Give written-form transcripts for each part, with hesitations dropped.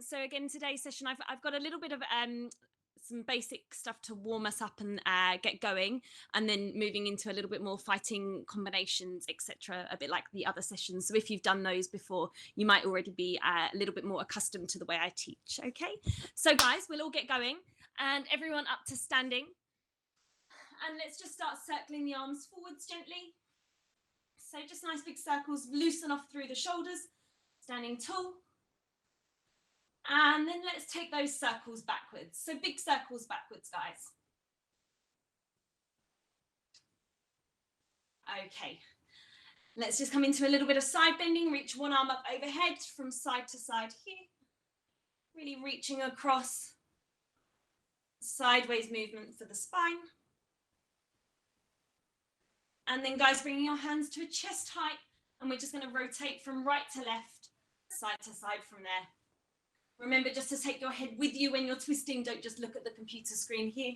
So again, today's session, I've got a little bit of some basic stuff to warm us up and get going, and then moving into a little bit more fighting combinations, etc., a bit like the other sessions. So if you've done those before, you might already be a little bit more accustomed to the way I teach. Okay, so guys, we'll all get going, and everyone up to standing, and let's just start circling the arms forwards gently. So just nice big circles, loosen off through the shoulders, standing tall. And then let's take those circles backwards. So big circles backwards, guys. Okay, let's just come into a little bit of side bending. Reach one arm up overhead from side to side here. Really reaching across. Sideways movement for the spine. And then guys, bringing your hands to a chest height, and we're just going to rotate from right to left, side to side from there. Remember just to take your head with you when you're twisting. Don't just look at the computer screen here.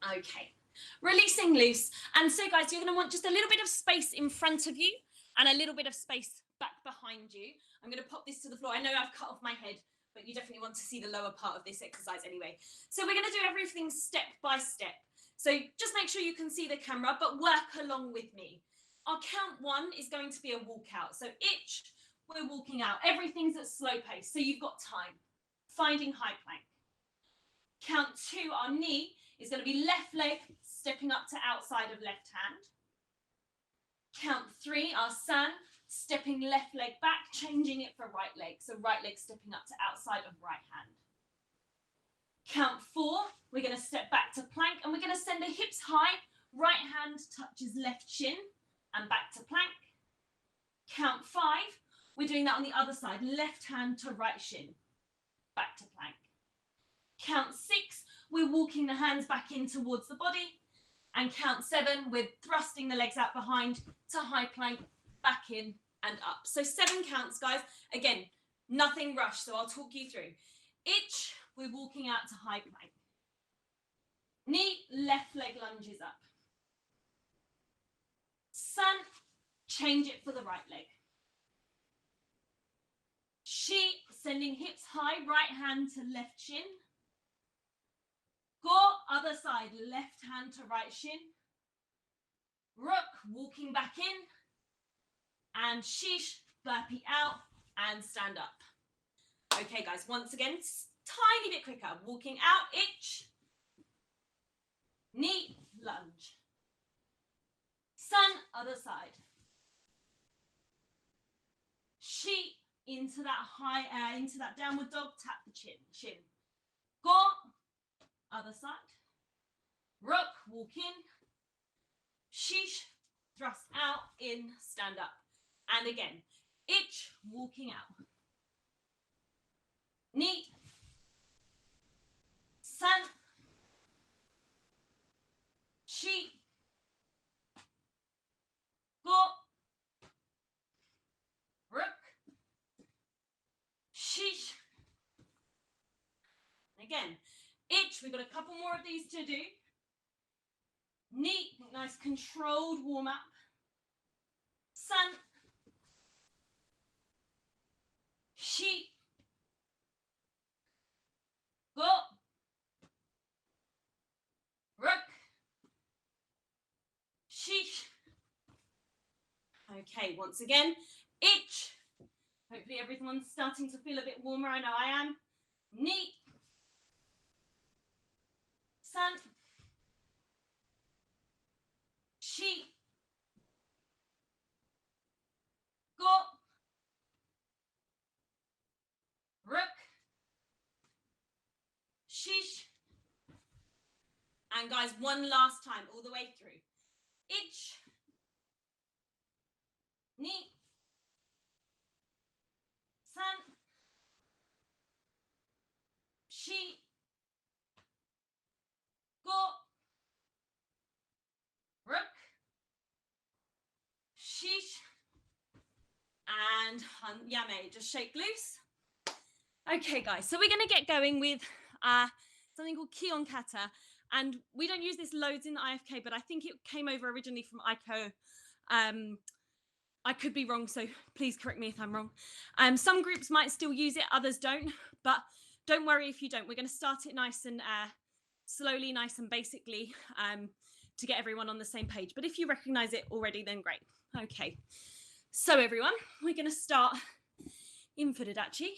Okay, releasing loose. And so guys, you're going to want just a little bit of space in front of you and a little bit of space back behind you. I'm going to pop this to the floor. I know I've cut off my head, but you definitely want to see the lower part of this exercise anyway. So we're going to do everything step by step. So just make sure you can see the camera, but work along with me. Our count 1 is going to be a walkout. So itch, we're walking out. Everything's at slow pace, so you've got time. Finding high plank. Count 2, our knee is going to be left leg stepping up to outside of left hand. Count 3, our san, stepping left leg back, changing it for right leg. So right leg stepping up to outside of right hand. Count 4, we're going to step back to plank, and we're going to send the hips high. Right hand touches left shin and back to plank. Count 5, we're doing that on the other side, left hand to right shin, back to plank. Count 6, we're walking the hands back in towards the body. And count 7, we're thrusting the legs out behind to high plank, back in and up. So 7 counts, guys. Again, nothing rushed, so I'll talk you through. Itch, we're walking out to high plank. Knee, left leg lunges up. Sun, change it for the right leg. She, sending hips high, right hand to left shin. Go, other side, left hand to right shin. Rook, walking back in. And sheesh, burpee out and stand up. Okay, guys, once again, tiny bit quicker. Walking out, itch. Knee, lunge. Sun, other side. She, into that high, into that downward dog, tap the shin. Go, other side. Rook, walk in. Sheesh, thrust out, in, stand up. And again, itch, walking out. Knee. Sun. She. Go. Rook. Sheesh. Again, itch. We've got a couple more of these to do. Knee, nice controlled warm up. Sun. She. Go. Rook. Sheesh. Okay, once again, itch. Hopefully everyone's starting to feel a bit warmer. I know I am. Knee. Sun. She. Go. Rook. Sheesh. And guys, one last time, all the way through. Itch. Knee. Sun. She. Go. Rook. Sheesh. And yame, just shake loose. Okay, guys, so we're going to get going with something called Kion kata. And we don't use this loads in the IFK, but I think it came over originally from ICO I could be wrong, so please correct me if I'm wrong. Some groups might still use it, others don't, but don't worry if you don't. We're going to start it nice and slowly, nice and basically to get everyone on the same page. But if you recognize it already, then great. Okay, so everyone, we're going to start in Fudadachi.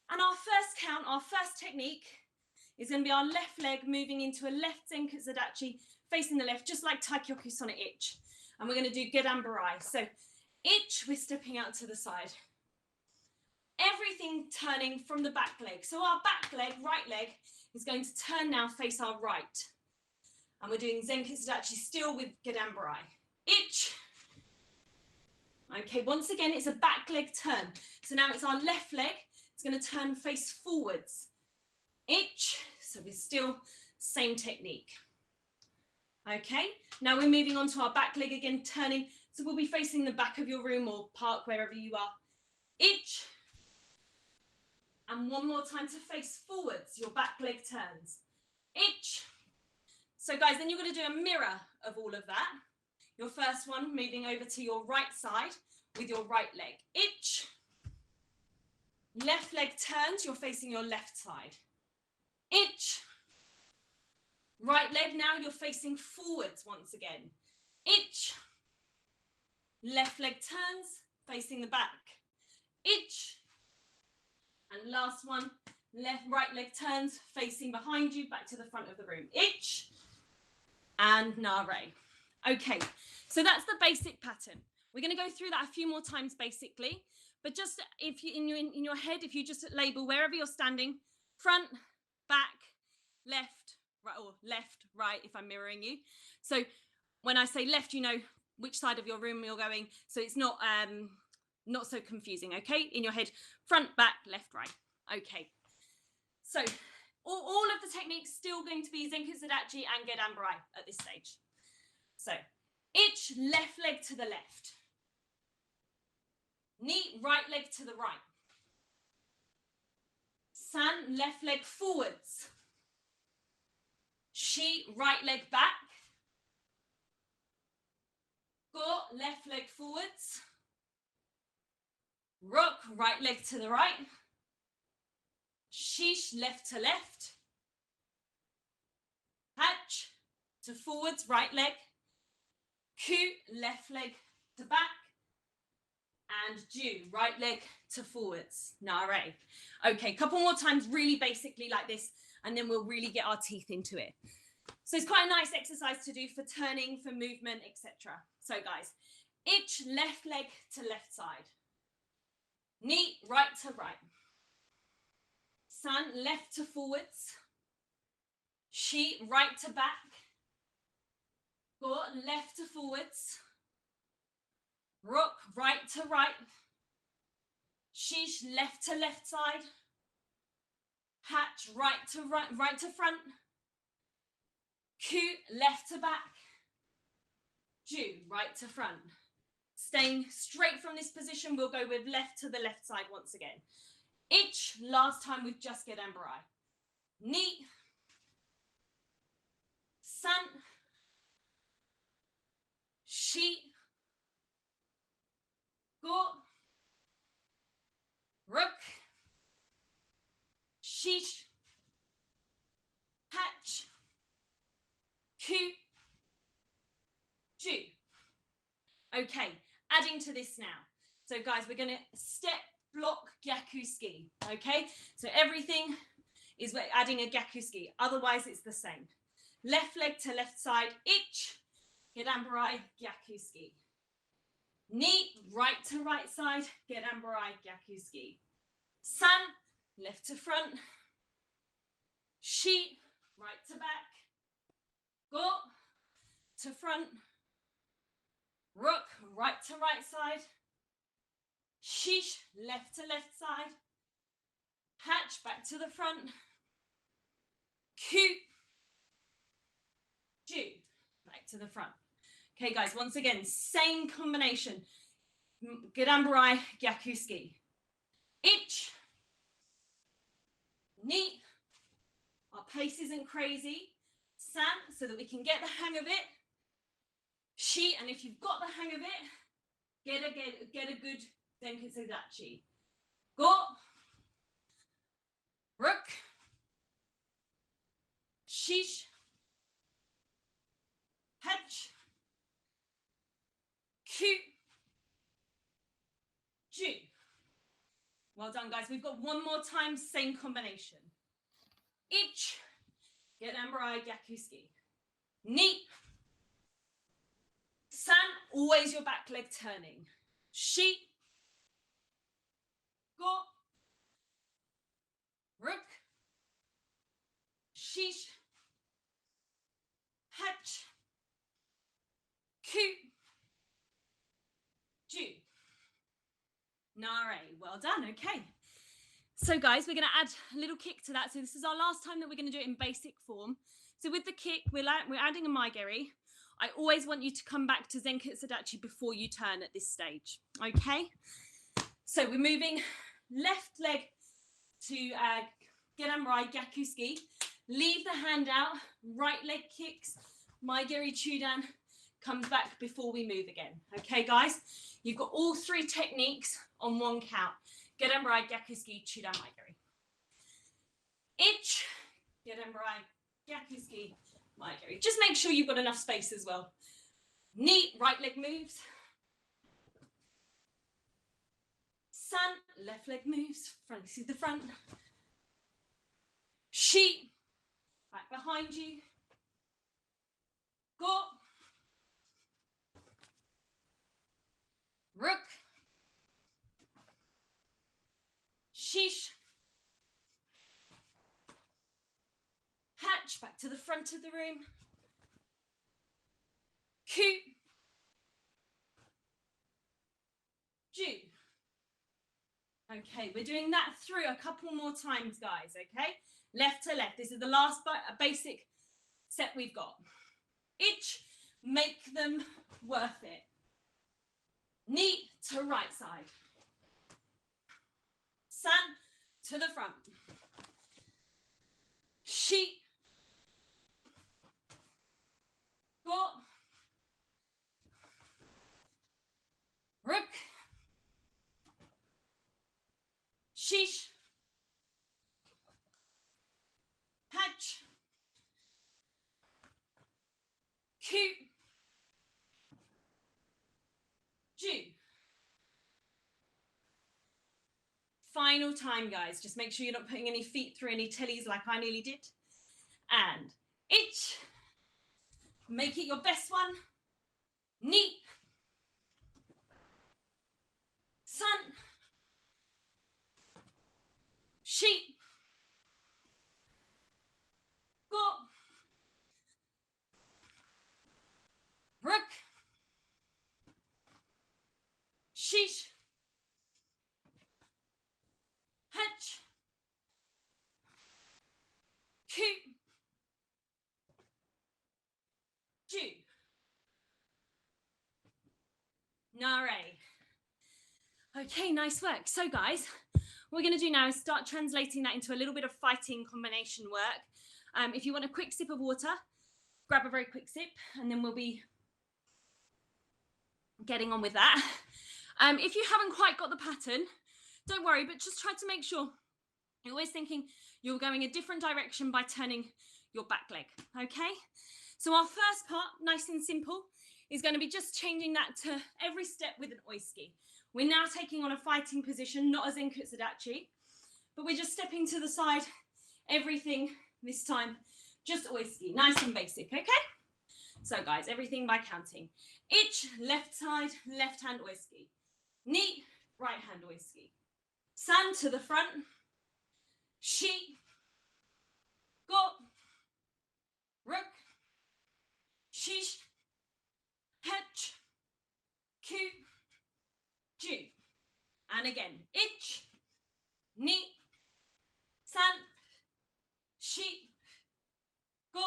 And our first count, our first technique is going to be our left leg moving into a left Zenkutsudachi, facing the left, just like Taikyoku Sona Ich. And we're going to do Gedanbarai. So Ich, we're stepping out to the side. Everything turning from the back leg. So our back leg, right leg, is going to turn now, face our right. And we're doing Zenkutsudachi still with Gedanbarai. Ich. Okay, once again, it's a back leg turn. So now it's our left leg. It's going to turn face forwards. Ich. So we're still same technique. Okay, now we're moving on to our back leg again, turning. So we'll be facing the back of your room or park, wherever you are. Ich. And one more time to face forwards. Your back leg turns. Ich. So guys, then you're going to do a mirror of all of that. Your first one, moving over to your right side with your right leg. Ich. Left leg turns, you're facing your left side. Ich. Right leg now, you're facing forwards once again. Ich. Left leg turns, facing the back. Ich. And last one, right leg turns, facing behind you, back to the front of the room. Ich. And nare. Okay, so that's the basic pattern. We're going to go through that a few more times basically, but just if you in your head, if you just label wherever you're standing, front, back, left, right, or left, right, if I'm mirroring you. So when I say left, you know which side of your room you're going, so it's not so confusing. Okay, in your head, front, back, left, right. Okay, so all of the techniques still going to be Zenkutsudachi and Gedanbarai at this stage. So Ich, left leg to the left. Ni, right leg to the right. San, left leg forwards. Shi, right leg back. Go, left leg forwards. Rock, right leg to the right. Shish, left to left. Hatch, to forwards, right leg. Ku, left leg to back. And Ju, right leg to forwards. Nare. Okay, couple more times, really basically like this, and then we'll really get our teeth into it. So it's quite a nice exercise to do for turning, for movement, etc. So guys, Ich, left leg to left side. Ni, right to right. San, left to forwards. Shi, right to back. Go, left to forwards. Rook, right to right. Shish, left to left side. Hatch, right to front. Ku, left to back. Ju, right to front. Staying straight from this position, we'll go with left to the left side once again. Ich, last time with just Gedanbarai. Ni. San. Shi. Go. Rook. Shish. Hatch. Ku. Ju. Okay, adding to this now. So guys, we're going to step, block, gyaku ski. Okay, so everything is we're adding a gyaku ski. Otherwise, it's the same. Left leg to left side, Ich, Gedanbarai, gyaku ski. Ni, right to right side, Gedanbarai, gyaku ski. San, left to front. Shi, right to back. Go, to front. Rook, right to right side. Shish, left to left side. Hatch, back to the front. Ku, Ju, back to the front. Okay, guys, once again, same combination. Gedanbarai, gyaku ski. Ich, ni. Our pace isn't crazy. San, so that we can get the hang of it. Shi, and if you've got the hang of it, Get a good Zenketsudachi. Go. Rook. Shish. Hatch. Q. Ju. Well done, guys. We've got one more time, same combination. Ich. Get Ambarai Yakuski. Ni. San, always your back leg turning. Shi. Go. Rook. Shish. Hatch. Ku. Ju. Nare. Well done. Okay. So guys, we're going to add a little kick to that. So this is our last time that we're going to do it in basic form. So with the kick, we're adding a Mae-geri. I always want you to come back to Zenketsudachi before you turn at this stage. Okay? So we're moving left leg to Gedanrai Gyakuski. Leave the hand out. Right leg kicks. Mae-geri Chudan comes back before we move again. Okay, guys? You've got all three techniques on one count. Gedanrai Gyakuski Chudan Mae-geri. Ich. Gedanrai Gyakuski Mae-geri. Just make sure you've got enough space as well. Neat right leg moves. San, left leg moves. Front to the front. Shi, back behind you. Go. Rook. Shish. Hatch, back to the front of the room. Ku. Ju. Okay, we're doing that through a couple more times, guys, okay? Left to left. This is the last basic set we've got. Ich, make them worth it. Ni to right side. San to the front. Shi. Go. Rook. Shish. Hatch. Ku. Ju. Final time, guys. Just make sure you're not putting any feet through any tellies like I nearly did. And ich. Make it your best one. Ni. San. Shi. Go. Rook. Shish. Hatch. Ku. Ju. Nare. Okay, nice work. So guys, what we're going to do now is start translating that into a little bit of fighting combination work. If you want a quick sip of water, grab a very quick sip, and then we'll be getting on with that. If you haven't quite got the pattern, don't worry, but just try to make sure you're always thinking you're going a different direction by turning your back leg, okay? So our first part, nice and simple, is going to be just changing that to every step with an oiski. We're now taking on a fighting position, not as in Zenketsudachi, but we're just stepping to the side, everything this time, just oiski, nice and basic, okay? So guys, everything by counting. Ich, left side, left hand oiski. Ni, right hand oiski. San to the front. Shi. Go. Rook. Shish. Hatch. Ku. Ju. And again. Ich. Ni. San. Shi. Go.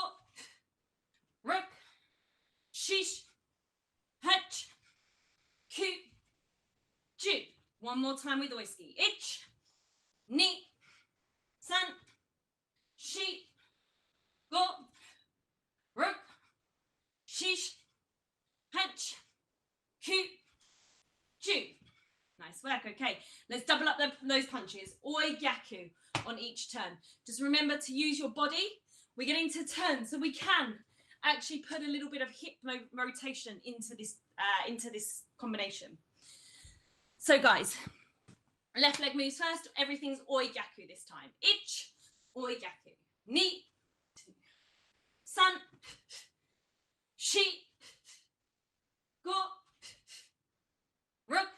Rook. Shish. Hatch. Ku. Ju. One more time with oiski. Ich. Ni. San. Shi. Go. Rook. Shish. Hatch. Ku. work. Okay, let's double up those punches. Oi gyaku on each turn. Just remember to use your body. We're getting to turn, so we can actually put a little bit of hip rotation into this combination. So guys, left leg moves first. Everything's oi gyaku this time. Ich, oi gyaku. Ni, san, shi, go, ruk,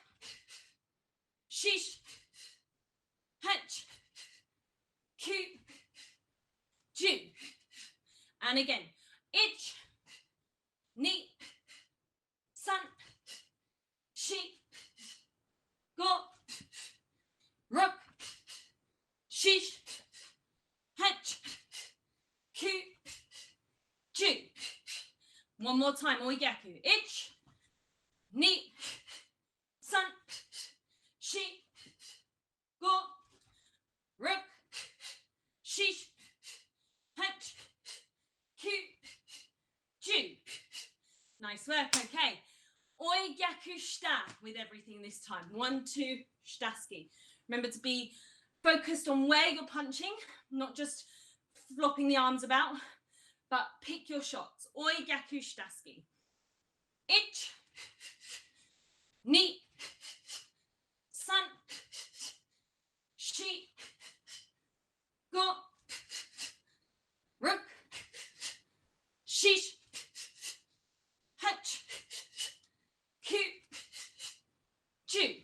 shish, hech, ku, ju. And again, ich, ni, san, shi, go, ruk, shish, hech, ku, ju. One more time, oi gyaku. Ich, ni, san, shi, go, ruk, shish, hech, ku, ju. Nice work, okay. Oi gyaku shita with everything this time. 1, 2, shitaski. Remember to be focused on where you're punching, not just flopping the arms about, but pick your shots. Oi gyaku shitaski. Ich, ni, san, shi, go, ruk, shish, hech, ku, ju.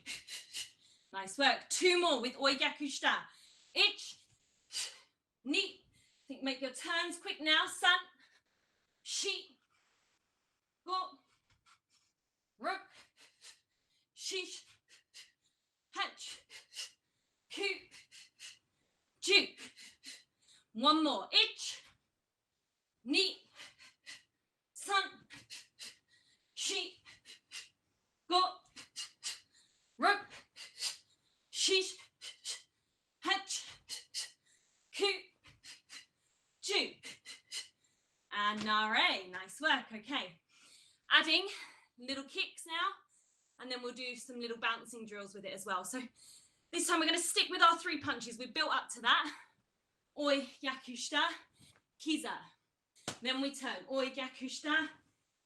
Nice work. 2 more with oi gyaku shita. Ich, ni. Think make your turns quick now. San, shi, go, ruk, shish, hech, ku, ju. 1 more. Ich, ni, san, shi, go, ruk, shish, hech, ku, ju. And nare. Nice work. Okay. Adding little kicks now, and then we'll do some little bouncing drills with it as well. So this time we're going to stick with our 3 punches. We've built up to that. Oi gyaku shita, hiza. Then we turn. Oi gyaku shita,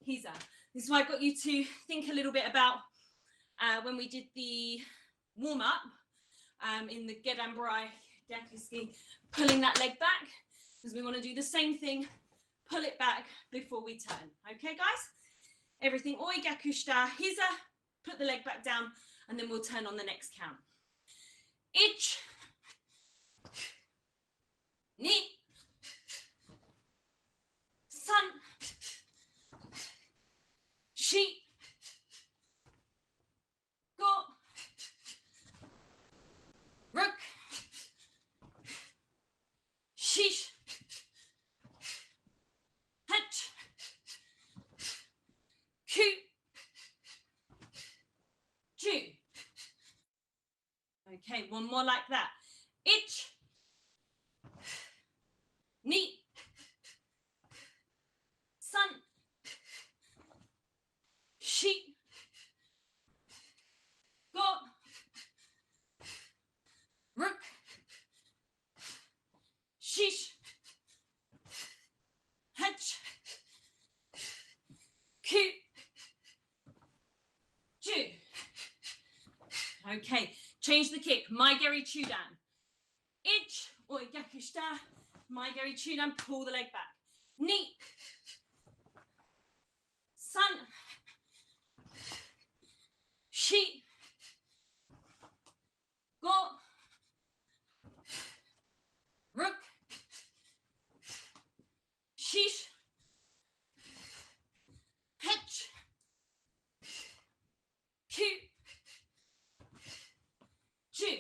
hiza. This is why I got you to think a little bit about when we did the warm-up in the Gedanbrai Gyakuski, pulling that leg back, because we want to do the same thing, pull it back before we turn. Okay, guys? Everything oi gyaku shita, hiza, put the leg back down, and then we'll turn on the next count. Ich, ni, san, shi, go, ruk, shish, hech, ku, ju. Okay, 1 more like that. Ich, ni, san, shi, go, ruk, shish, hech, ku, ju. Okay, change the kick. Mae-geri chudan. Ich, oi gyaku shita. Mae-geri chudan, pull the leg back. Ni, san, shi, go, ruk, shish, hech, ku, ju.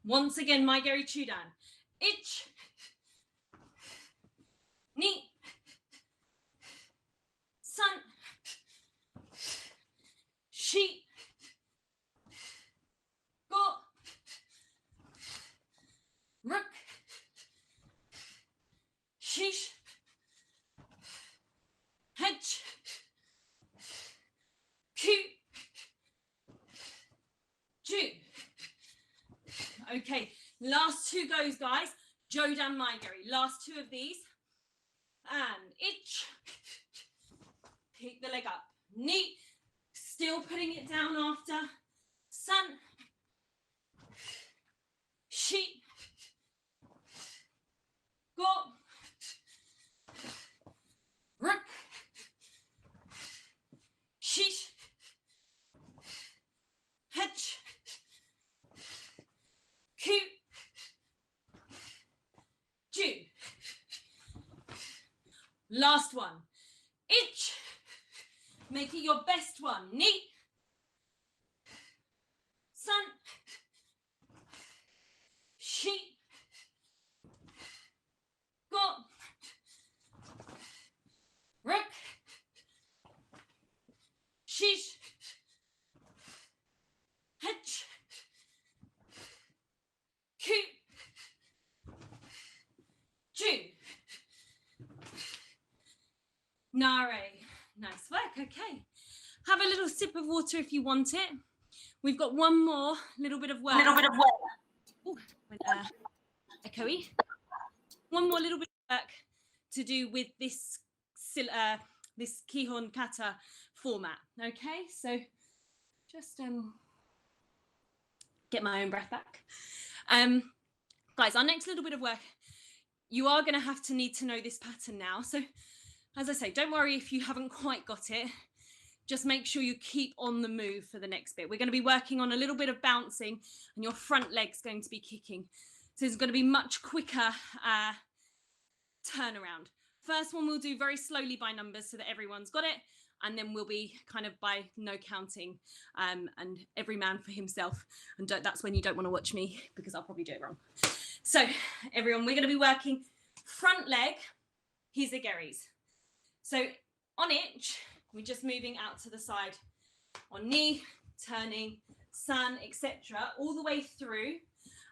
Once again, Mae-geri chudan. Ich, ni, san, shi, go, ruk, shish, hech, ku, Okay, last two goes, guys. Jodan Mae-geri. Last two of these. And ich. Pick the leg up. Knee. Still putting it down after. San. Shi. Go. Ruk. Shish. Hitch. Ku. Ju. Last one. Ich. Make it your best one. Knee. San. Shi. Go. Ruk. Shish. Hitch. Ku. Ju. Nare. Nice work. Okay. Have a little sip of water if you want it. We've got one more little bit of work. Ooh, echoey. One more little bit of work to do with this Kion kata format. Okay, so just get my own breath back. Guys, our next little bit of work, you are going to need to know this pattern now. So as I say, don't worry if you haven't quite got it. Just make sure you keep on the move for the next bit. We're going to be working on a little bit of bouncing and your front leg's going to be kicking. So it's going to be much quicker turnaround. First one we'll do very slowly by numbers so that everyone's got it. And then we'll be kind of by no counting and every man for himself. And that's when you don't want to watch me because I'll probably do it wrong. So everyone, we're going to be working front leg, hizageris. So on itch, we're just moving out to the side on knee, turning, san, etc. all the way through.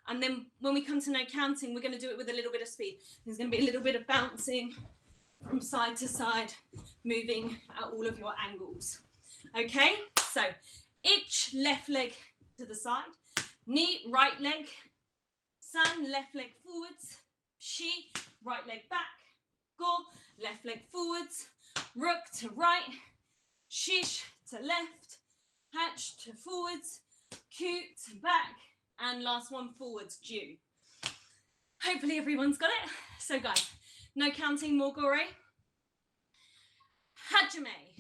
And then when we come to no counting, we're going to do it with a little bit of speed. There's going to be a little bit of bouncing from side to side, moving at all of your angles. Okay, so itch, left leg to the side, knee, right leg, san, left leg forwards, shi, right leg back, go, left leg forwards, rook to right, shish to left, hatch to forwards, ku to back, and last one forwards, ju. Hopefully everyone's got it. So guys, no counting, Mae-geri. Hajime.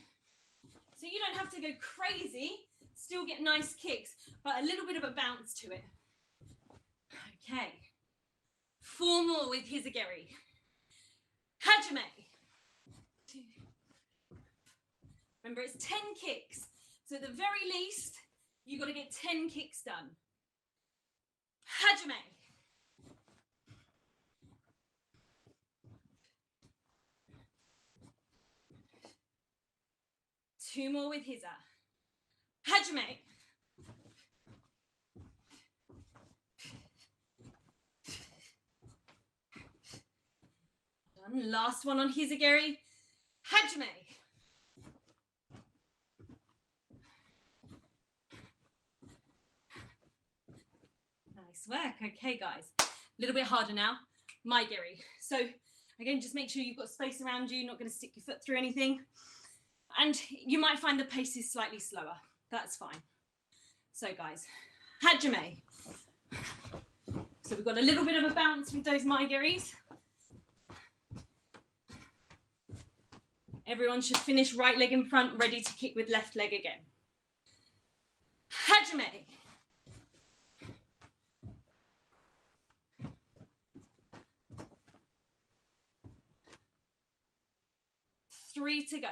So you don't have to go crazy, still get nice kicks, but a little bit of a bounce to it. Okay. 4 more with hizageri. Hajime. Remember, it's 10 kicks. So at the very least, you've got to get 10 kicks done. Hajime. Two more with hiza. Hajime. Done. Last one on hizageri. Hajime. Nice work. Okay, guys. A little bit harder now. Mae-geri. So again, just make sure you've got space around you, not going to stick your foot through anything. And you might find the pace is slightly slower. That's fine. So guys, hajime. So we've got a little bit of a bounce with those Mae-geris. Everyone should finish right leg in front, ready to kick with left leg again. Hajime. Three to go.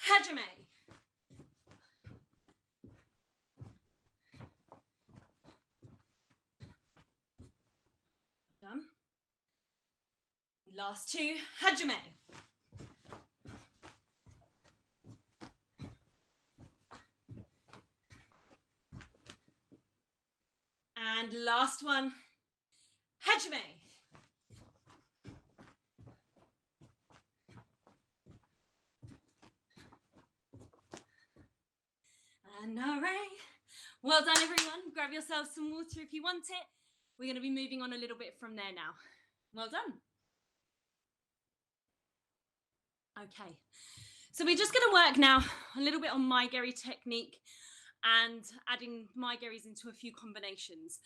Hajime. Done. Last two. Hajime. And last one. Hajime. And all right, Well done, everyone. Grab yourself some water if you want it. We're going to be moving on a little bit from there now. Well done. Okay, so we're just going to work now a little bit on Mae-geri technique and adding Mae-geris into a few combinations.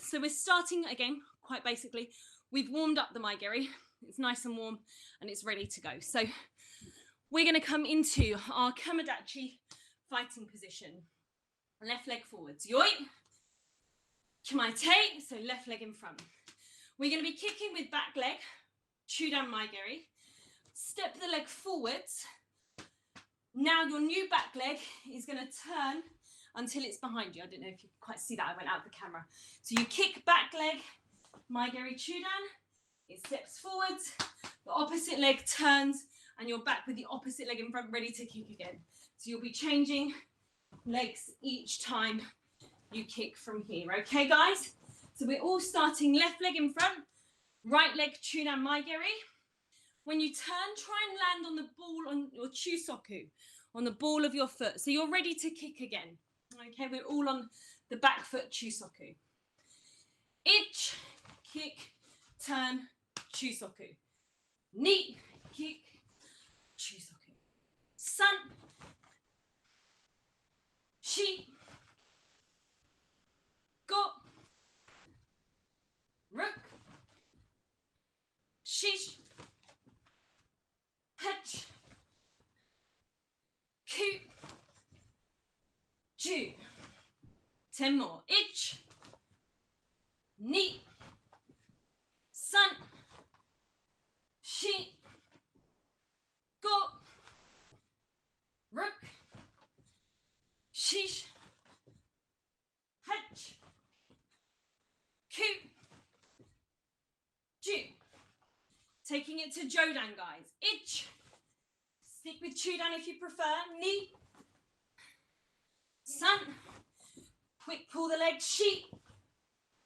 So we're starting again, quite basically, we've warmed up the Mae-geri. It's nice and warm and it's ready to go. So we're going to come into our Kamadachi fighting position. Left leg forwards, yoi, kimaite, so left leg in front. We're going to be kicking with back leg, chudan Mae-geri. Step the leg forwards. Now your new back leg is going to turn until it's behind you. I don't know if you quite see that, I went out the camera. So you kick back leg, Mae-geri chudan, it steps forwards, the opposite leg turns, and you're back with the opposite leg in front, ready to kick again. So you'll be changing legs each time you kick from here, okay guys? So we're all starting left leg in front, right leg chudan Mae-geri. When you turn, try and land on the ball on your chusoku, on the ball of your foot. So you're ready to kick again. Okay, we're all on the back foot chusoku. Ich, kick, turn, chusoku. Ni, kick, chusoku. San, shi, go, ruk, shish, hech, ku, ju. 10 more. Ich, ni, san, shi, go, ruk, shish, hech, ku, ju. Taking it to Jodan, guys. Ich. Stick with Chudan if you prefer. Ni. San. Quick pull the leg. Shi.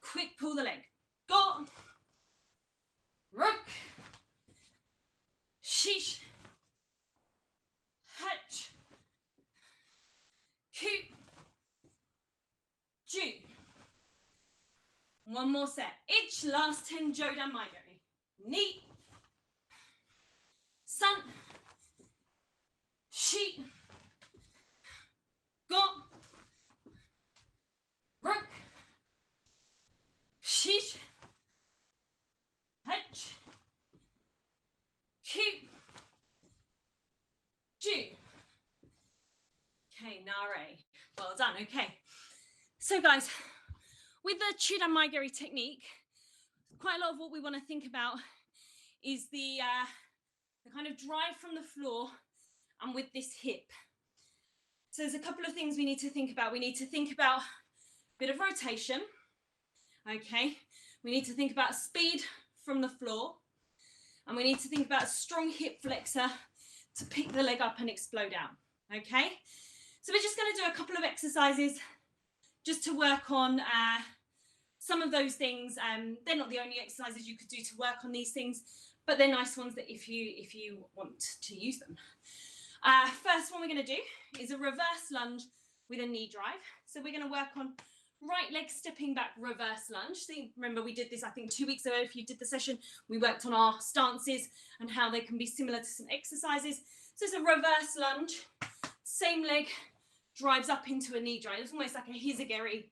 Quick pull the leg. Go. Ruk. Shish. Hach. Ku. Ju. One more set. Ich. Last 10 Jodan Mae-geri. Ni. San. Shi. Go. Ruk. Shish. Hech. Ku. Ju. Okay, nare. Well done, okay. So guys, with the chudan Mae-geri technique, quite a lot of what we want to think about is the kind of drive from the floor and with this hip. So there's a couple of things we need to think about. We need to think about a bit of rotation, okay? We need to think about speed from the floor, and we need to think about strong hip flexor to pick the leg up and explode out, okay? So we're just going to do a couple of exercises just to work on some of those things. They're not the only exercises you could do to work on these things, but they're nice ones that if you want to use them. First one we're going to do is a reverse lunge with a knee drive. So we're going to work on right leg stepping back reverse lunge. So remember we did this I think 2 weeks ago. If you did the session, we worked on our stances and how they can be similar to some exercises. So it's a reverse lunge, same leg drives up into a knee drive. It's almost like a hizageri,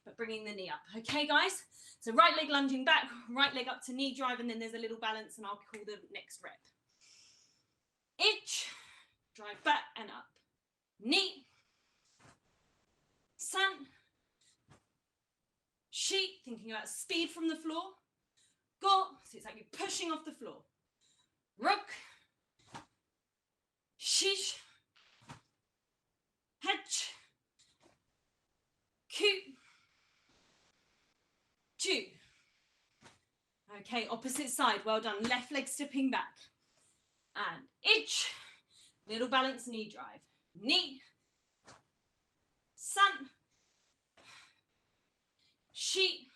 but bringing the knee up. Okay guys, so right leg lunging back, right leg up to knee drive, and then there's a little balance, and I'll call the next rep. Ich, drive back and up. Knee. San. Shi, thinking about speed from the floor. Go, so it's like you're pushing off the floor. Ruk. Shish. Hech. Ku. Ju. Okay, opposite side. Well done. Left leg stepping back. And ich. Little balance knee drive. Knee. San. Shi.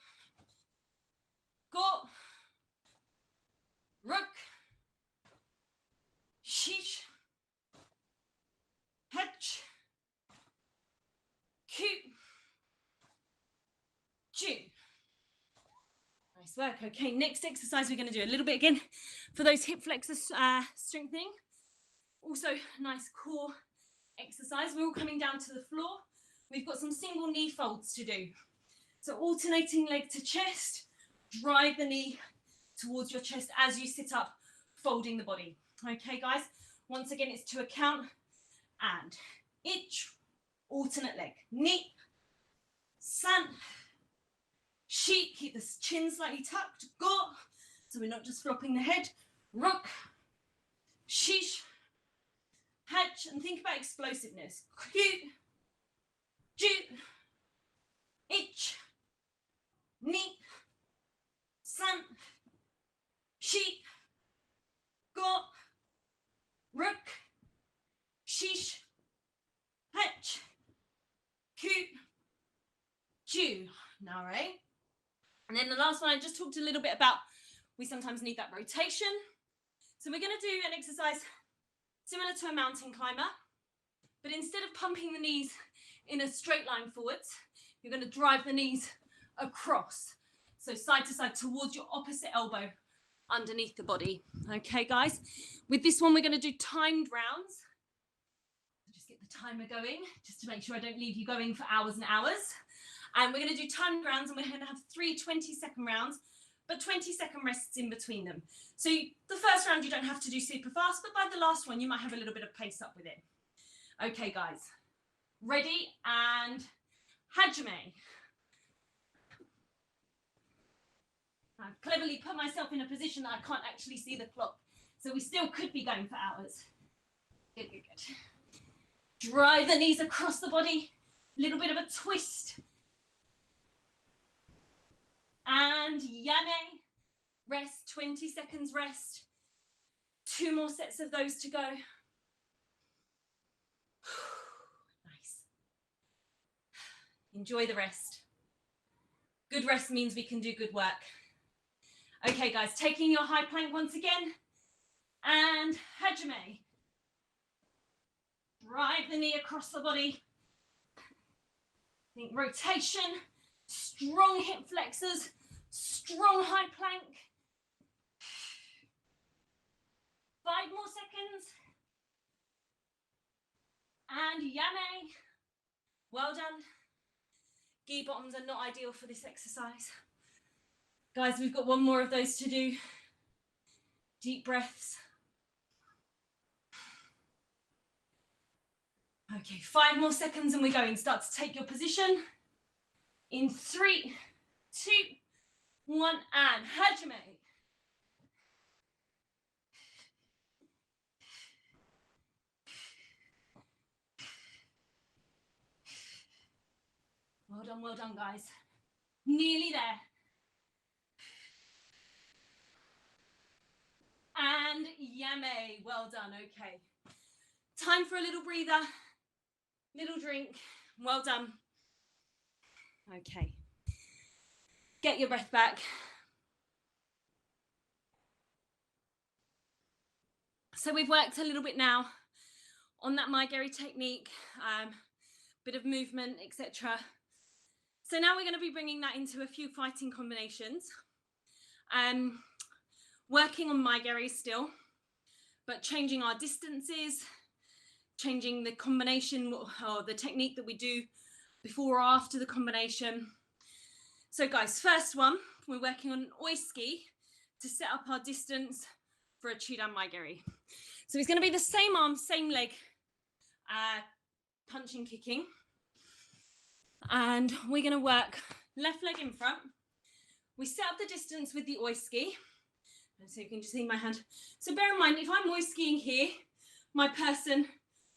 Go. Ruk. Shish. Hech. Ku. work. Okay, next exercise we're going to do a little bit again for those hip flexors strengthening. Also, nice core exercise. We're all coming down to the floor. We've got some single knee folds to do. So alternating leg to chest, drive the knee towards your chest as you sit up, folding the body. Okay, guys, once again, it's to a count and each alternate leg. Knee, san, shi, keep the chin slightly tucked, go, so we're not just flopping the head, rock, shish, hatch, and think about explosiveness. Kyu, ju, ich, ni, san, shi, go, rook, shish, hatch, kyu, ju. Now, right? And then the last one I just talked a little bit about, we sometimes need that rotation. So we're going to do an exercise similar to a mountain climber, but instead of pumping the knees in a straight line forwards, you're going to drive the knees across. So side to side towards your opposite elbow underneath the body. Okay, guys? With this one, we're going to do timed rounds. Just get the timer going, just to make sure I don't leave you going for hours and hours. And we're going to do timed rounds, and we're going to have 3 20-second rounds, but 20-second rests in between them. So the first round, you don't have to do super fast, but by the last one, you might have a little bit of pace up with it. Okay, guys. Ready? And hajime. I've cleverly put myself in a position that I can't actually see the clock. So we still could be going for hours. Good, good, good. Drive the knees across the body. A little bit of a twist. And yame. Rest, 20 seconds rest. 2 more sets of those to go. Nice. Enjoy the rest. Good rest means we can do good work. Okay, guys, taking your high plank once again. And hajime. Drive the knee across the body. Think rotation, strong hip flexors, strong high plank. 5 more seconds. And yame. Well done. Gi bottoms are not ideal for this exercise. Guys, we've got 1 more of those to do. Deep breaths. Okay, 5 more seconds and we're going. Start to take your position. In 3, 2, 1, and hajime. Well done, guys. Nearly there. And yame, well done, okay. Time for a little breather, little drink, well done. Okay. Get your breath back. So we've worked a little bit now on that Mae-geri technique, bit of movement, etc. So now we're going to be bringing that into a few fighting combinations. Working on Mae-geri still, but changing our distances, changing the combination or the technique that we do before or after the combination. So guys, first one, we're working on an oiski to set up our distance for a Chudan Mae-geri. So it's going to be the same arm, same leg, punching, kicking. And we're going to work left leg in front. We set up the distance with the oiski. So you can just see my hand. So bear in mind, if I'm oiskiing here, my person,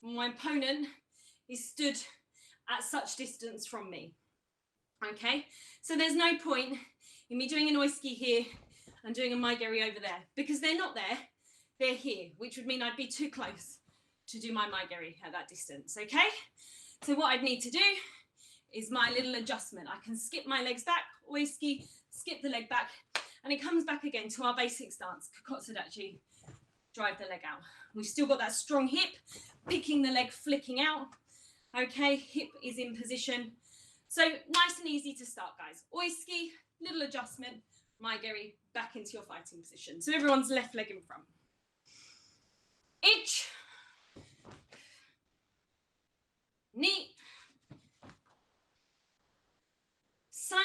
my opponent is stood at such distance from me. Okay, so there's no point in me doing an oiski here and doing a Mae-geri over there, because they're not there, they're here, which would mean I'd be too close to do my Mae-geri at that distance, okay? So what I'd need to do is my little adjustment. I can skip my legs back, oiski, skip the leg back, and it comes back again to our basic stance, Kokotsudachi, drive the leg out. We've still got that strong hip, picking the leg, flicking out. Okay, hip is in position. So nice and easy to start, guys. Oiski, little adjustment. Mae-geri, back into your fighting position. So everyone's left leg in front. Ich, ni, san,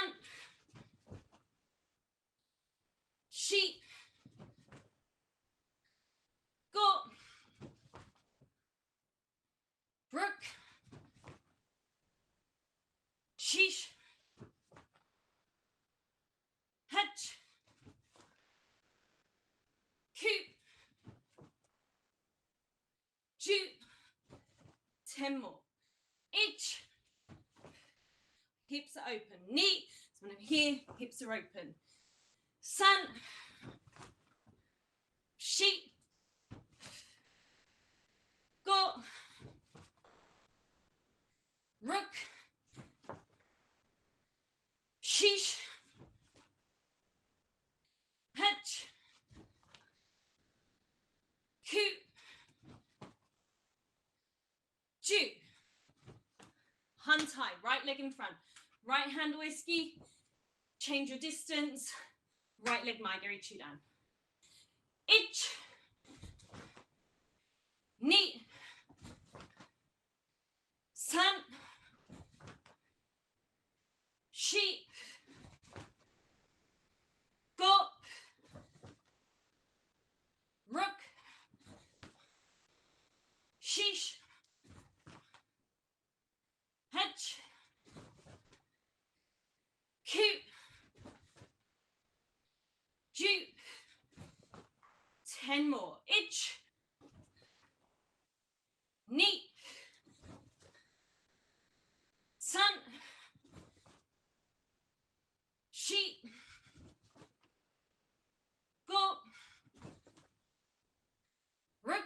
shi, go, brook, shish, hatch, coot, shoot, 10 more. Ich, hips are open. Ni, so when I'm here, hips are open. San, shi, go, rook, shish, hatch, coot, Ju. Hand tie, right leg in front. Right hand whiskey, change your distance. Right leg Mae-geri Chudan. Ich, ni, san, shi, go, rook, shish, hatch, coot, Ju. 10 more. Ich, ni, san, shi, go, rook,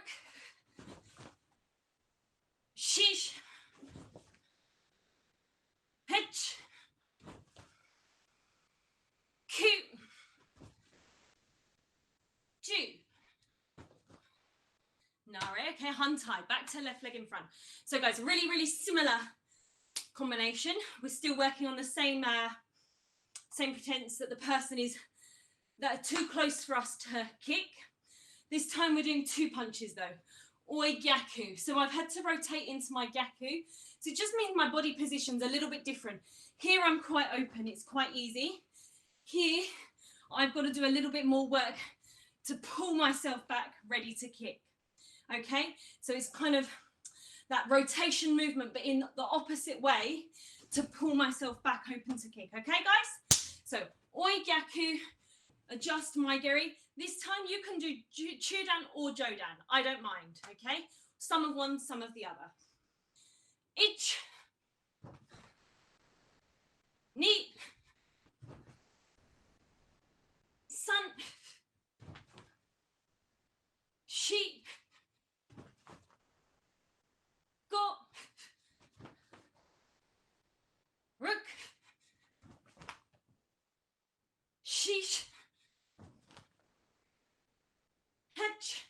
shish, hatch, coot, Ju. Nare, okay, hand tie, back to left leg in front. So guys, really, really similar combination. We're still working on the same pretense that the person is that are too close for us to kick. This time we're doing 2 punches though. Oi gyaku. So I've had to rotate into my gyaku. So it just means my body position's a little bit different. Here I'm quite open, it's quite easy. Here I've got to do a little bit more work to pull myself back, ready to kick. Okay, so it's kind of that rotation movement, but in the opposite way to pull myself back open to kick. Okay, guys? So, oi gyaku, adjust Mae-geri. This time you can do Chudan or Jodan. I don't mind, okay? Some of one, some of the other. Ich, ni, san, shi, go, rook, shish, hatch,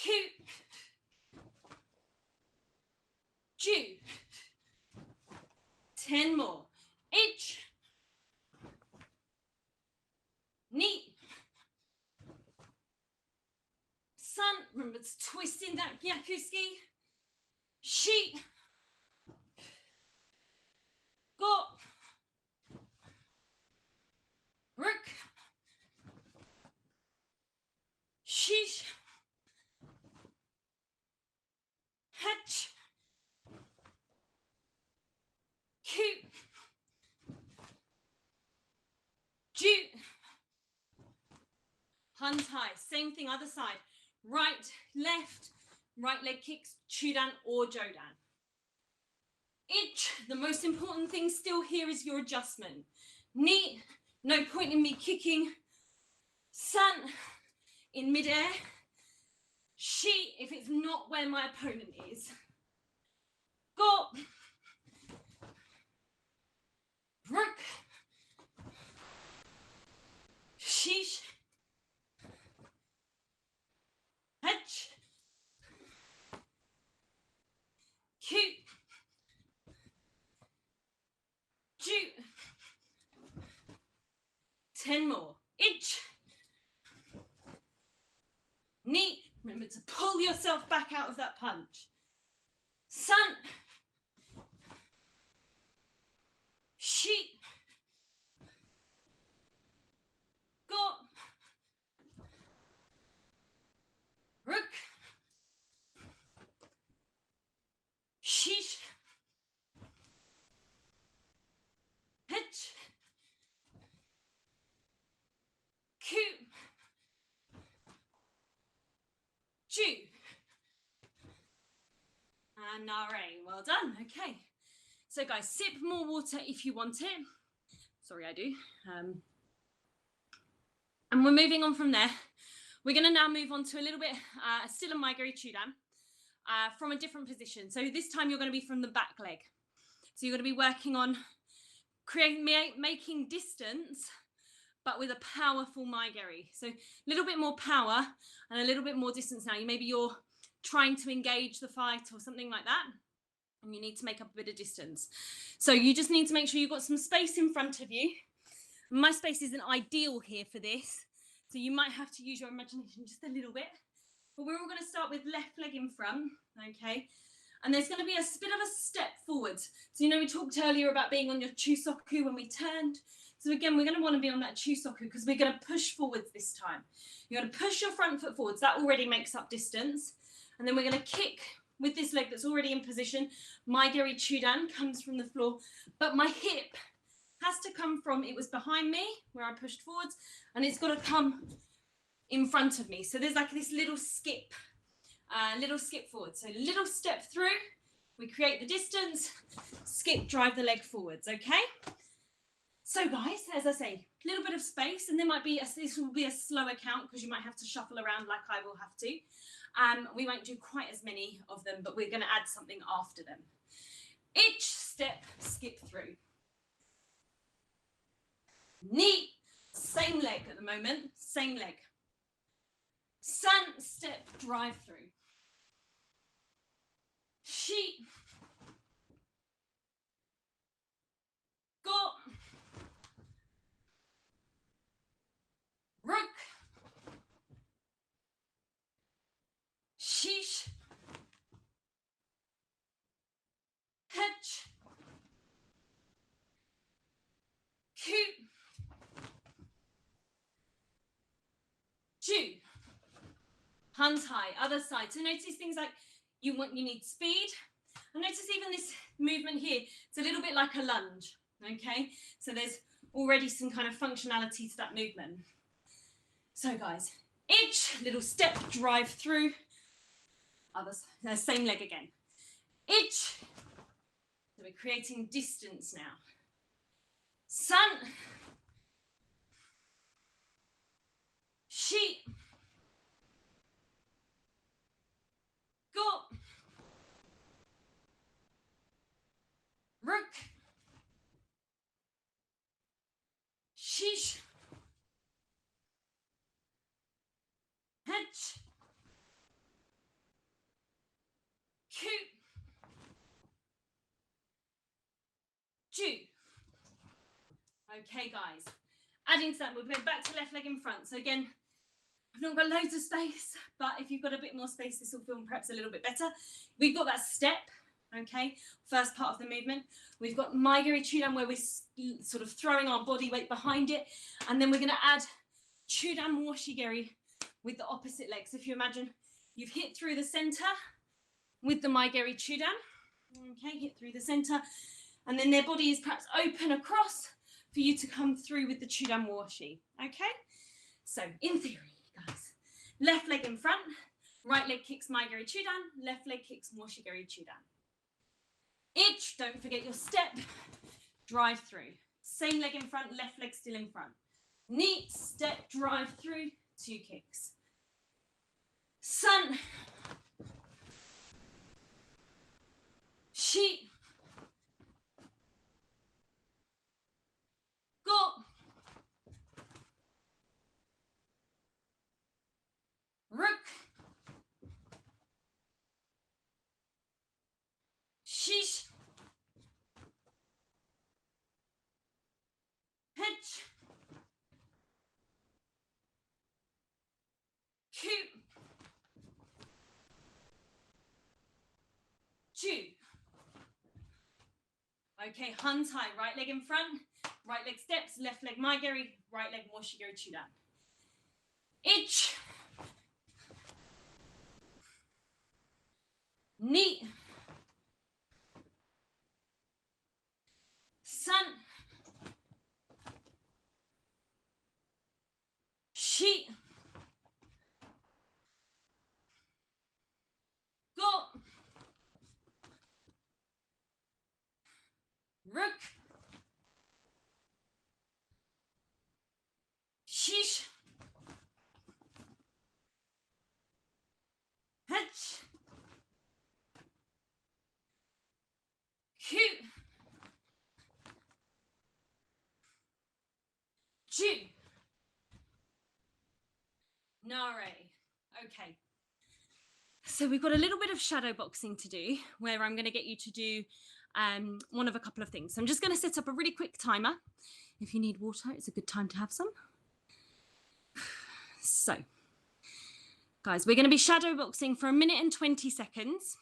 coot, Ju. 10 more. Ich, ni, san, remember to twist in that gyakuski, shi, go, rook, shish, hatch, coot, Ju. Hand tie, same thing, other side. Right, left, right leg kicks, Chudan or Jodan. Ich, the most important thing still here is your adjustment. Ni, no point in me kicking. San, in midair. Shi, if it's not where my opponent is. Go. Rook. Shish. Hatch. Coot. Ju. 10 more. Ich. Ni. Remember to pull yourself back out of that punch. San. Shi. Go. Ruk. Shish. Hitch. Ku. Ju. And nare. Well done. Okay. So guys, sip more water if you want it. Sorry, I do. And we're moving on from there. We're going to now move on to a little bit, still a Mae-geri Chudan, from a different position. So this time you're going to be from the back leg. So you're going to be working on making distance, but with a powerful Mae-geri. So a little bit more power and a little bit more distance now. Maybe you're trying to engage the fight or something like that, and you need to make up a bit of distance. So you just need to make sure you've got some space in front of you. My space isn't ideal here for this, so you might have to use your imagination just a little bit. But we're all going to start with left leg in front, okay? And there's going to be a bit of a step forward. So, you know, we talked earlier about being on your chusoku when we turned. So again, we're going to want to be on that chusoku because we're going to push forwards this time. You're going to push your front foot forwards. That already makes up distance. And then we're going to kick with this leg that's already in position. Mae-geri Chudan comes from the floor, but my hip has to come from, it was behind me where I pushed forwards, and it's got to come in front of me. So there's like this little skip forward. So little step through, we create the distance, skip, drive the leg forwards, okay? So guys, as I say, a little bit of space, and there might be, this will be a slower count because you might have to shuffle around like I will have to. We won't do quite as many of them, but we're going to add something after them. Each step, skip through. Knee, same leg at the moment, same leg. San, step, drive through. Shi, go, ruk, shish, hetch, ku, ju. Hands high, other side. So notice things like you need speed. And notice even this movement here, it's a little bit like a lunge, okay? So there's already some kind of functionality to that movement. So guys, each little step, drive through. Others, same leg again. Each. So we're creating distance now. San. Shi. Go. Ruk. Shish. Hetch. Ku. Ju. Okay, guys. Adding to that, we'll go back to left leg in front. So again, I've not got loads of space, but if you've got a bit more space, this will feel perhaps a little bit better. We've got that step, okay, first part of the movement. We've got Mae-geri Chudan where we're sort of throwing our body weight behind it, and then we're going to add Chudan Washi-geri with the opposite leg. So if you imagine you've hit through the center with the Mae-geri Chudan, okay, hit through the center, and then their body is perhaps open across for you to come through with the Chudan Washi, okay? So in theory, guys, left leg in front, right leg kicks Mae-geri Chudan, left leg kicks Washi-geri Chudan. Each, don't forget your step, drive through. Same leg in front, left leg still in front. Neat step, drive through, 2 kicks. San. Shi. Go. Ruk. Shish. Hetch. Okay, hands high, right leg in front, right leg steps, left leg Mae-geri, right leg Moshigiri Chudan. Ich. Ni. San. Shi. Go. Rook. Shish. Hatch. Q. Ju. Nare. Okay. So we've got a little bit of shadow boxing to do where I'm going to get you to do one of a couple of things. So I'm just going to set up a really quick timer. If you need water, it's a good time to have some. So, guys, we're going to be shadow boxing for 1 minute and 20 seconds.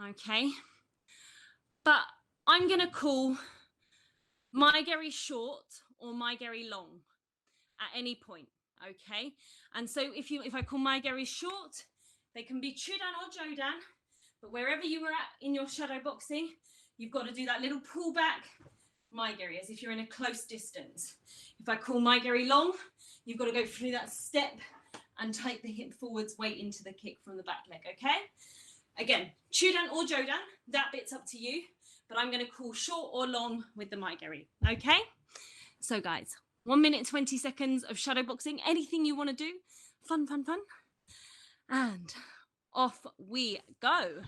Okay. But I'm going to call Mae-geri short or Mae-geri long at any point. Okay. And so if I call Mae-geri short, they can be Chudan or Jodan, but wherever you were at in your shadow boxing, you've got to do that little pullback Mae-geri as if you're in a close distance. If I call Mae-geri long, you've got to go through that step and take the hip forwards, weight into the kick from the back leg, okay? Again, Chudan or Jodan, that bit's up to you, but I'm going to call short or long with the Mae-geri, okay? So guys, 1 minute, 20 seconds of shadow boxing, anything you want to do, fun, fun, fun. And off we go.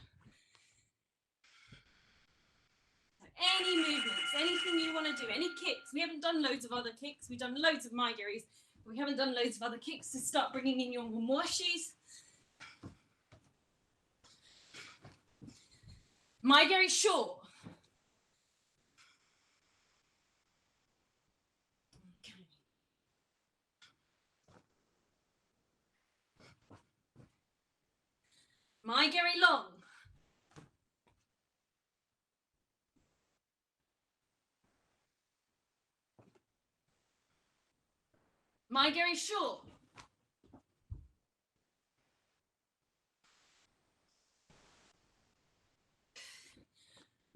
Any movements, anything you want to do, any kicks. We haven't done loads of other kicks. We've done loads of Mae-geris. We haven't done loads of other kicks to start bringing in your moshis. Mae-geri short. Okay. Mae-geri long. Mae-geri short.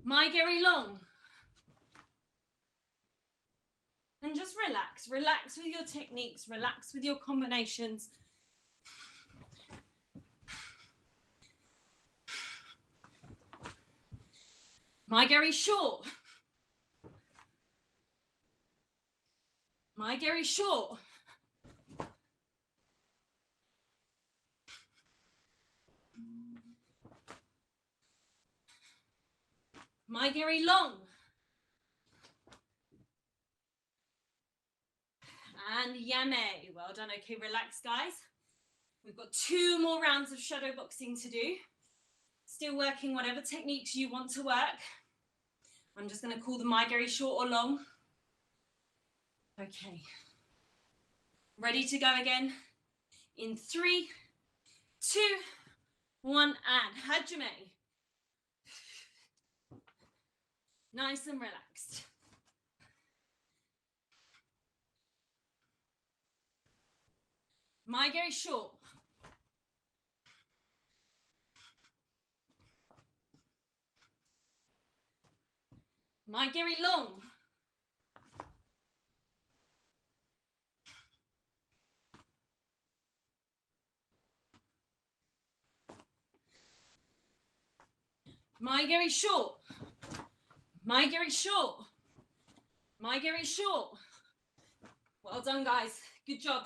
Mae-geri long. And just relax. Relax with your techniques. Relax with your combinations. Mae-geri short. Mae-geri short. Mae-geri long. And yame. Well done. Okay, relax, guys. We've got 2 more rounds of shadow boxing to do. Still working whatever techniques you want to work. I'm just going to call the Mae-geri short or long. Okay. Ready to go again? In 3, 2, 1, and hajime. Nice and relaxed. Mae-geri short. Mae-geri long. Mae-geri short. Mae-geri short. Mae-geri short. Well done, guys. Good job.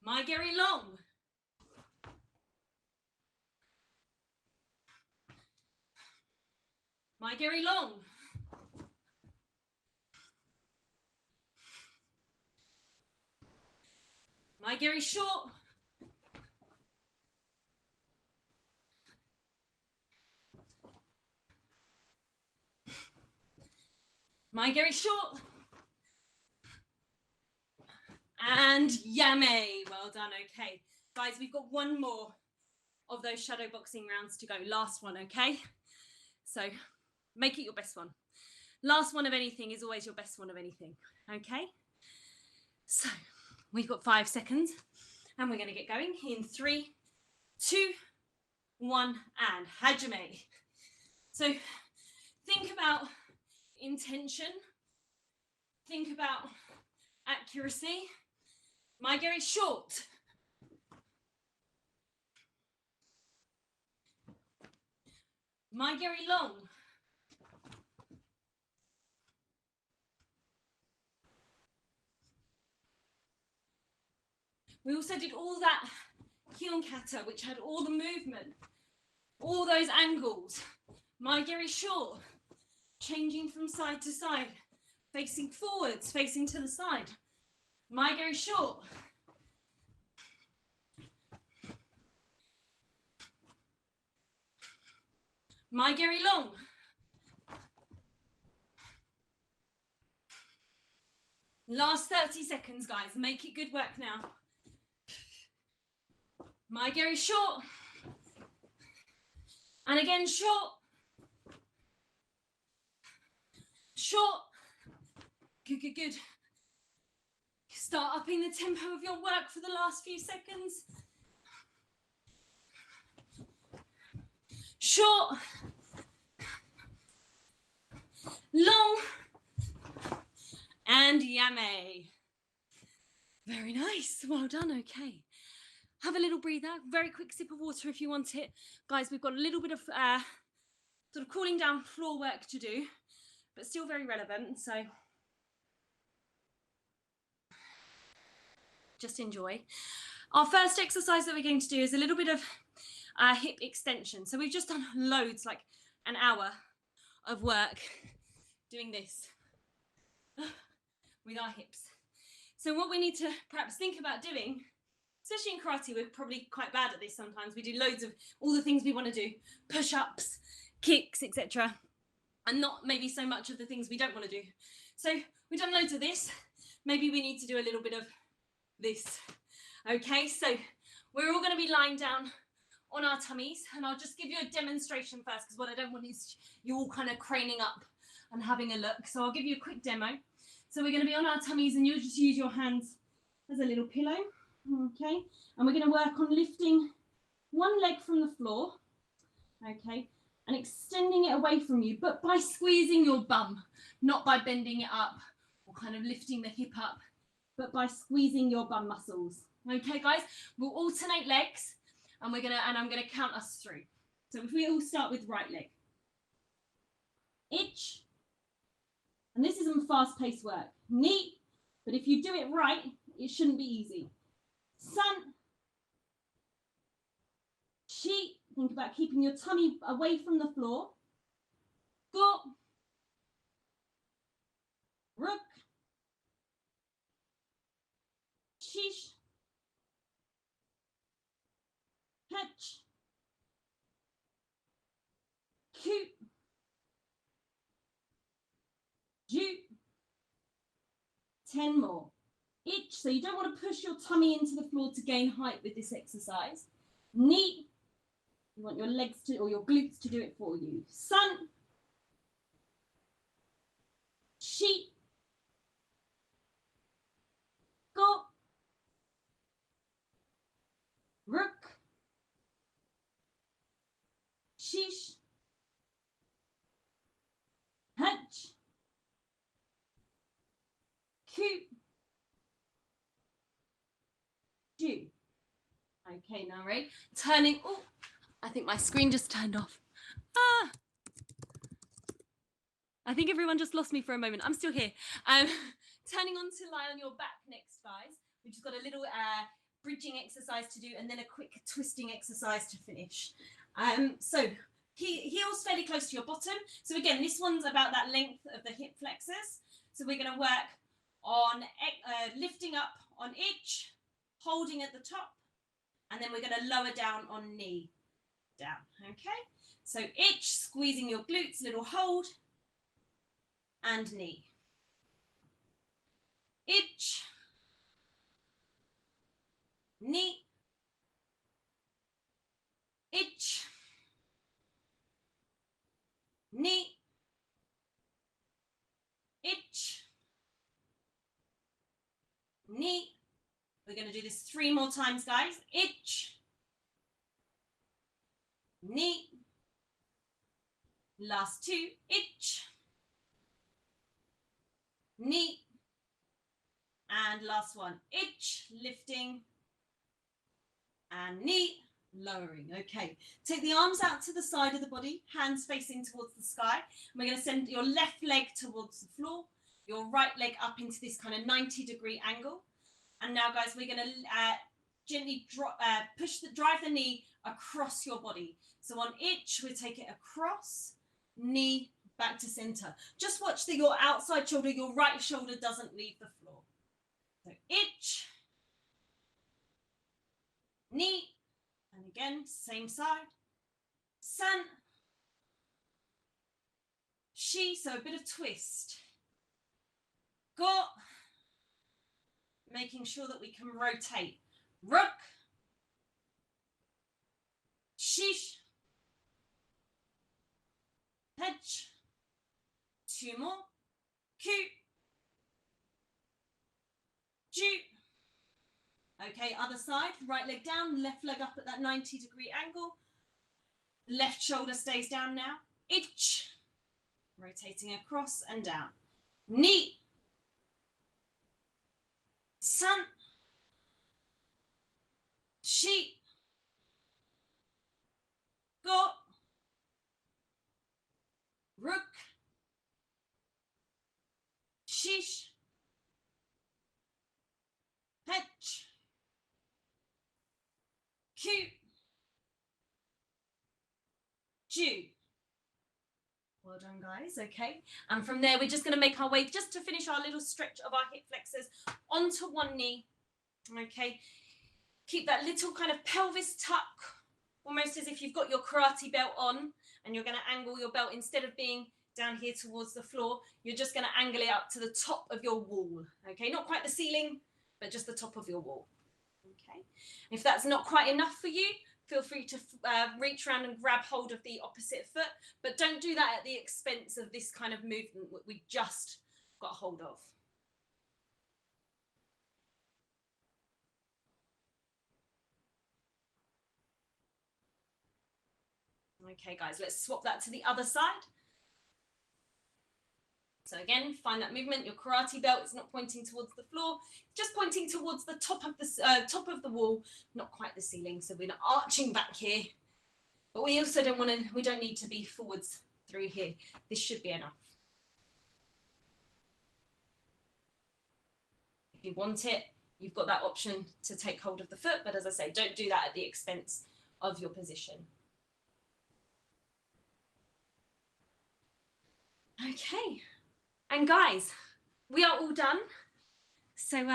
Mae-geri long. Mae-geri long. Mae-geri short. Mae-geri short. And yame. Well done. Okay. Guys, we've got one more of those shadow boxing rounds to go. Last one, okay? So make it your best one. Last one of anything is always your best one of anything, okay? So we've got 5 seconds and we're going to get going in 3, 2, 1, and hajime. So think about intention, think about accuracy. Mae-geri short. Mae-geri long. We also did all that Kion kata, which had all the movement, all those angles. Mae-geri short, changing from side to side, facing forwards, facing to the side. Mae-geri short. Mae-geri long. Last 30 seconds, guys. Make it good work now. Mae-geri short. And again, short. Short. Good, good, good. Start upping the tempo of your work for the last few seconds. Short. Long. And yame. Very nice. Well done. Okay. Have a little breather. Very quick sip of water if you want it. Guys, we've got a little bit of sort of cooling down floor work to do, but still very relevant. So just enjoy. Our first exercise that we're going to do is a little bit of hip extension. So we've just done loads, like an hour of work doing this with our hips. So what we need to perhaps think about doing, especially in karate, we're probably quite bad at this sometimes. We do loads of all the things we want to do, push-ups, kicks, etc. And not maybe so much of the things we don't want to do. So we've done loads of this. Maybe we need to do a little bit of this. Okay, so we're all going to be lying down on our tummies, and I'll just give you a demonstration first, because what I don't want is you all kind of craning up and having a look. So I'll give you a quick demo. So we're going to be on our tummies, and you'll just use your hands as a little pillow. Okay, and we're going to work on lifting one leg from the floor, okay, and extending it away from you, but by squeezing your bum, not by bending it up or kind of lifting the hip up, but by squeezing your bum muscles. Okay, guys, we'll alternate legs, and I'm gonna count us through. So if we all start with right leg, ich, and this isn't fast-paced work. Ni, but if you do it right, it shouldn't be easy. San, chi, think about keeping your tummy away from the floor. Go, ruk, shish, hech, ku, ju. 10 more. Ich, so you don't want to push your tummy into the floor to gain height with this exercise. Ni, you want your legs to, or your glutes to do it for you. San, shi, go, ruk, shish, hech, ku, ju. Okay, now ready? Turning, oh, I think my screen just turned off. Ah! I think everyone just lost me for a moment. I'm still here. Turning on to lie on your back next, guys. We've just got a little bridging exercise to do, and then a quick twisting exercise to finish. So heels fairly close to your bottom. So again, this one's about that length of the hip flexors. So we're going to work on lifting up on ich, holding at the top, and then we're going to lower down on knee, down, okay? So ich, squeezing your glutes, little hold, and knee. Ich, knee, We're going to do this 3 more times, guys. Ich, ni. Last 2, ich, ni. And last one, ich, lifting, and ni, lowering. Okay, take the arms out to the side of the body, hands facing towards the sky. And we're going to send your left leg towards the floor, your right leg up into this kind of 90-degree angle. And now, guys, we're going to gently drive the knee across your body. So on ich, we take it across, knee back to center. Just watch that your outside shoulder, your right shoulder doesn't leave the floor. So ich, knee, and again, same side. San, shi, so a bit of twist. Go, making sure that we can rotate. Ruk, shish, hedge. 2 more. Ku, ju. Okay, other side, right leg down, left leg up at that 90-degree angle. Left shoulder stays down now. Ich, rotating across and down. Ni, san, shi, go, ruk, shish, hedge, ku, ju. Well done, guys. Okay, and from there we're just going to make our way just to finish our little stretch of our hip flexors onto one knee. Okay, keep that little kind of pelvis tuck, almost as if you've got your karate belt on, and you're going to angle your belt instead of being down here towards the floor. You're just going to angle it up to the top of your wall. Okay, not quite the ceiling, but just the top of your wall. Okay, if that's not quite enough for you, feel free to reach around and grab hold of the opposite foot, but don't do that at the expense of this kind of movement that we just got hold of. Okay, guys, let's swap that to the other side. So again, find that movement. Your karate belt is not pointing towards the floor, just pointing towards the top of the wall, not quite the ceiling. So we're not arching back here, but we also we don't need to be forwards through here. This should be enough. If you want it, you've got that option to take hold of the foot, but as I say, don't do that at the expense of your position. Okay. And guys, we are all done. So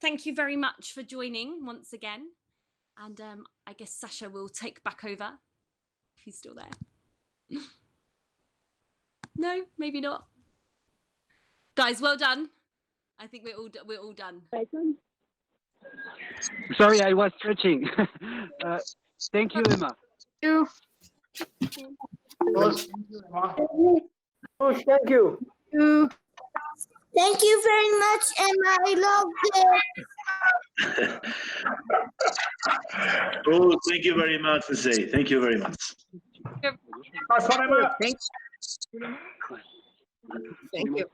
thank you very much for joining once again. And I guess Sasha will take back over if he's still there. No, maybe not. Guys, well done. I think we're all done. Sorry, I was stretching. Thank you, Emma. Thank you. Thank you very much, Emma. I loved it. Oh, thank you very much, Sensei. Thank you very much. Thank you.